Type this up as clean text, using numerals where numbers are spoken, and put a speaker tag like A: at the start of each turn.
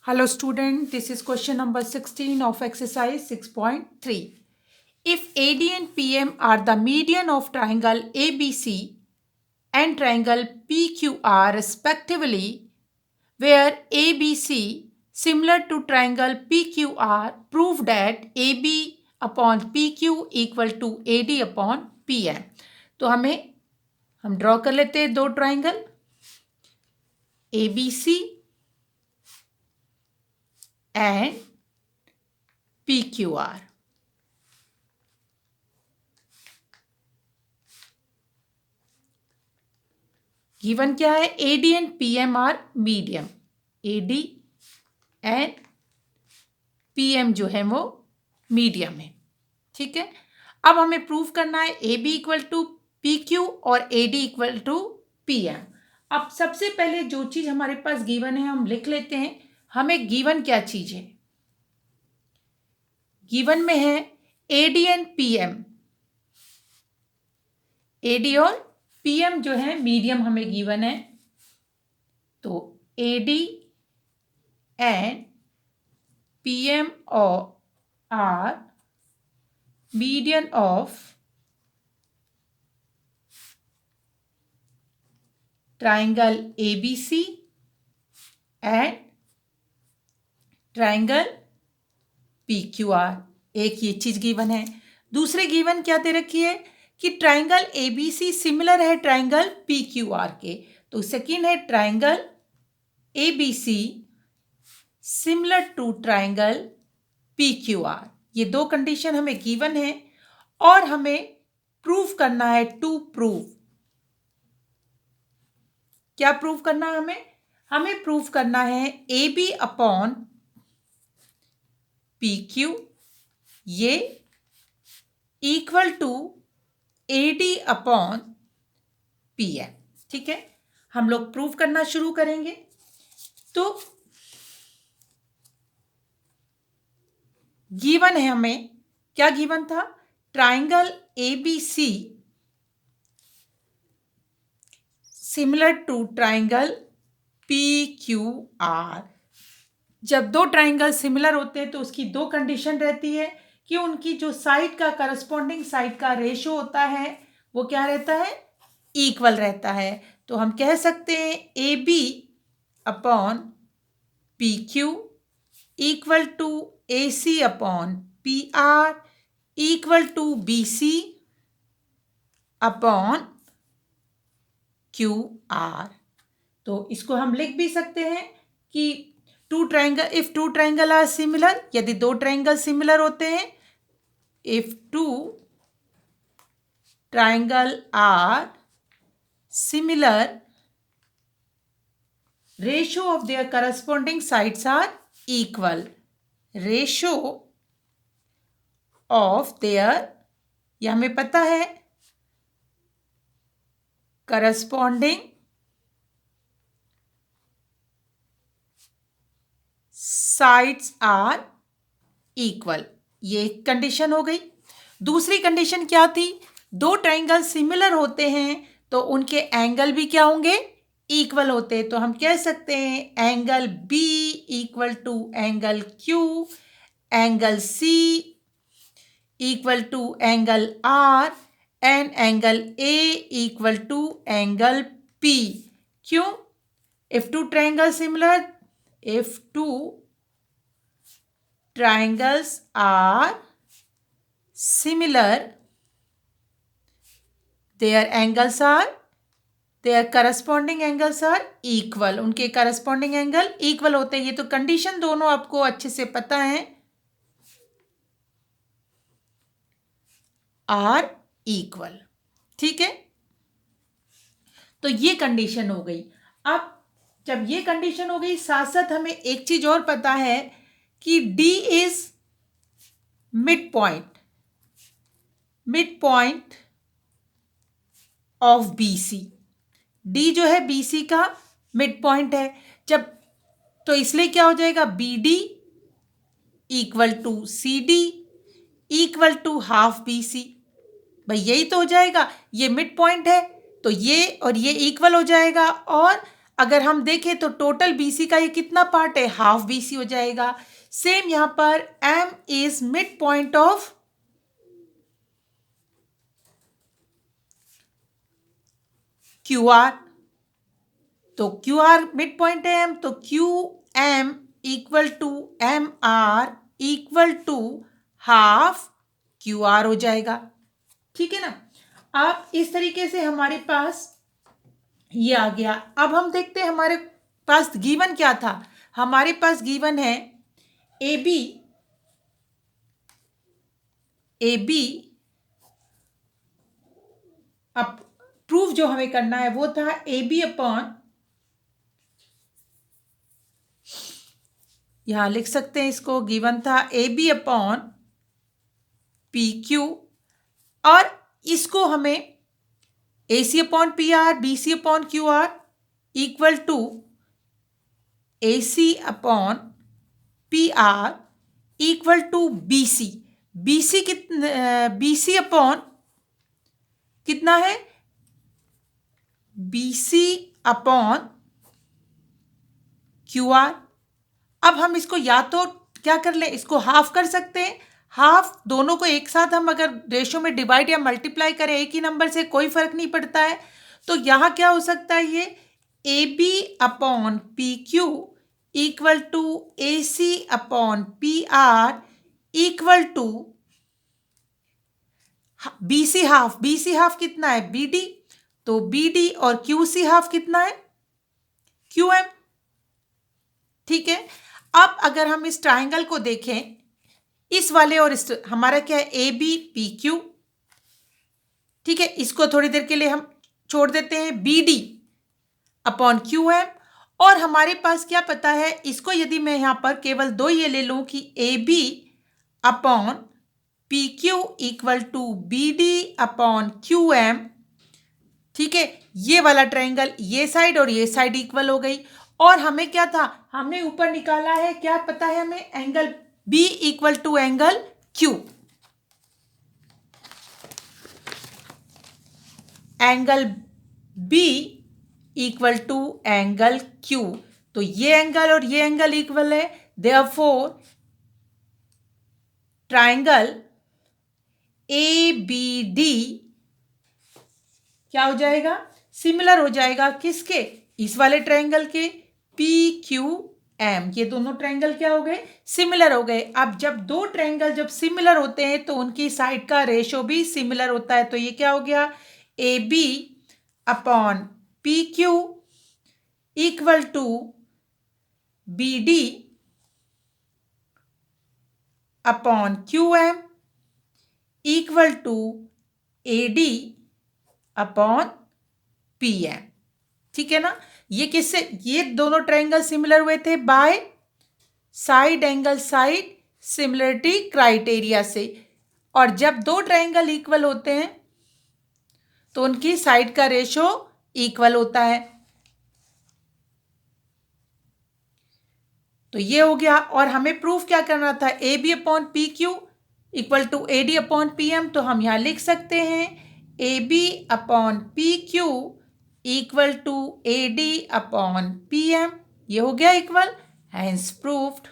A: Hello student, this is question number 16 of exercise 6.3. If AD and PM are the median of triangle ABC and triangle PQR respectively, where ABC similar to triangle PQR, prove that AB upon PQ equal to AD upon PM. तो हम draw कर लेते हैं दो triangle ABC and PQR. Given क्या है? AD and PM are medium. AD and PM जो है वो मीडियम है. ठीक है. अब हमें प्रूव करना है AB इक्वल टू PQ और AD इक्वल टू PM. अब सबसे पहले जो चीज हमारे पास गिवन है हम लिख लेते हैं. हमें गिवन क्या चीज है? गिवन में है AD एंड PM. AD और PM जो है मीडियम हमें गिवन है. तो AD and PM are median of triangle ABC and triangle PQR. एक ये चीज गिवन है. दूसरे गिवन क्या दे रखी है कि ट्राइंगल ABC सिमिलर है ट्राइंगल PQR के. तो सेकेंड है triangle ABC similar to triangle PQR. ये दो कंडीशन हमें गिवन है और हमें प्रूव करना है. टू प्रूव क्या प्रूव करना है? हमें प्रूव करना है AB अपॉन PQ ये equal to AD upon PM. ठीक है. हम लोग प्रूव करना शुरू करेंगे. तो गिवन है हमें क्या गिवन था? Triangle ABC similar to triangle PQR. जब दो ट्राइंगल सिमिलर होते हैं तो उसकी दो कंडीशन रहती है कि उनकी जो साइड का करस्पॉन्डिंग साइड का रेशो होता है वो क्या रहता है? इक्वल रहता है. तो हम कह सकते हैं AB upon PQ equal to AC upon PR equal to BC upon QR. तो इसको हम लिख भी सकते हैं कि टू ट्राइंगल आर सिमिलर, यदि दो ट्राइंगल सिमिलर होते हैं, if two triangle are similar, ratio of their corresponding sides are equal. Ratio of their, ये हमें पता है, करस्पॉन्डिंग साइड्स आर इक्वल. ये कंडीशन हो गई. दूसरी कंडीशन क्या थी? दो ट्राइंगल सिमिलर होते हैं तो उनके एंगल भी क्या होंगे? इक्वल होते हैं. तो हम कह सकते हैं angle B equal to angle Q, angle C equal to angle R and angle A equal to angle P. क्यों? If two triangle similar, if two triangles are similar, their corresponding angles are equal. उनके corresponding angle equal होते हैं. ये तो condition दोनों आपको अच्छे से पता है, are equal. ठीक है. तो ये कंडीशन हो गई. अब जब ये कंडीशन हो गई, साथ साथ हमें एक चीज और पता है कि D is mid point of BC. D जो है BC का मिड पॉइंट है. जब तो इसलिए क्या हो जाएगा? BD equal to CD equal to half BC. भाई यही तो हो जाएगा. ये मिड पॉइंट है तो ये और ये इक्वल हो जाएगा. और अगर हम देखें तो टोटल BC का ये कितना पार्ट है, हाफ BC हो जाएगा। सेम यहां पर M is mid point of QR, तो QR मिड पॉइंट है M, तो QM equal to MR equal to half QR हो जाएगा। ठीक है ना। अब इस तरीके से हमारे पास ये आ गया। अब हम देखते हैं हमारे पास गिवन क्या था। हमारे पास गिवन है AB अब प्रूफ जो हमें करना है वो था AB अपॉन, यहां लिख सकते हैं इसको, गिवन था AB अपॉन PQ, और इसको हमें AC upon PR, BC upon QR equal to AC upon PR equal to BC। BC upon कितना है, BC अपॉन QR। अब हम इसको या तो क्या कर लें, इसको हाफ कर सकते हैं। हाफ दोनों को एक साथ हम अगर रेशो में डिवाइड या मल्टीप्लाई करें एक ही नंबर से, कोई फर्क नहीं पड़ता है। तो यहां क्या हो सकता है, ये AB upon PQ equal to AC upon PR equal to BC half कितना है, BD, तो BD और QC हाफ कितना है, QM। ठीक है। अब अगर हम इस ट्राइंगल को देखें, इस वाले और इस, हमारा क्या है AB PQ, ठीक है, इसको थोड़ी देर के लिए हम छोड़ देते हैं, BD अपॉन QM, और हमारे पास क्या पता है, इसको यदि मैं यहां पर केवल दो ये ले लूं कि AB upon PQ equal to BD upon QM, ठीक है, ये वाला ट्राइंगल ये साइड और ये साइड इक्वल हो गई। और हमें क्या था, हमने ऊपर निकाला है, क्या पता है हमें, angle B equal to angle Q, angle B equal to angle Q। तो ये एंगल और ये एंगल इक्वल है, देयरफॉर ट्राइंगल ABD क्या हो जाएगा, सिमिलर हो जाएगा किसके, इस वाले ट्राइंगल के, PQM। ये दोनों ट्राइंगल क्या हो गए, सिमिलर हो गए। अब जब दो ट्राइंगल जब सिमिलर होते हैं तो उनकी साइड का रेशो भी सिमिलर होता है। तो ये क्या हो गया, AB upon PQ equal to BD upon QM equal to AD upon PM। ठीक है ना। ये किससे, ये दोनों ट्राइंगल सिमिलर हुए थे by side angle side similarity criteria से। और जब दो ट्राइंगल इक्वल होते हैं तो उनकी साइड का रेशो इक्वल होता है। तो ये हो गया। और हमें प्रूफ क्या करना था, AB upon PQ equal to AD upon PM। तो हम यहां लिख सकते हैं AB upon PQ equal to AD upon PM। ये हो गया इक्वल, हैंस प्रूफ्ड।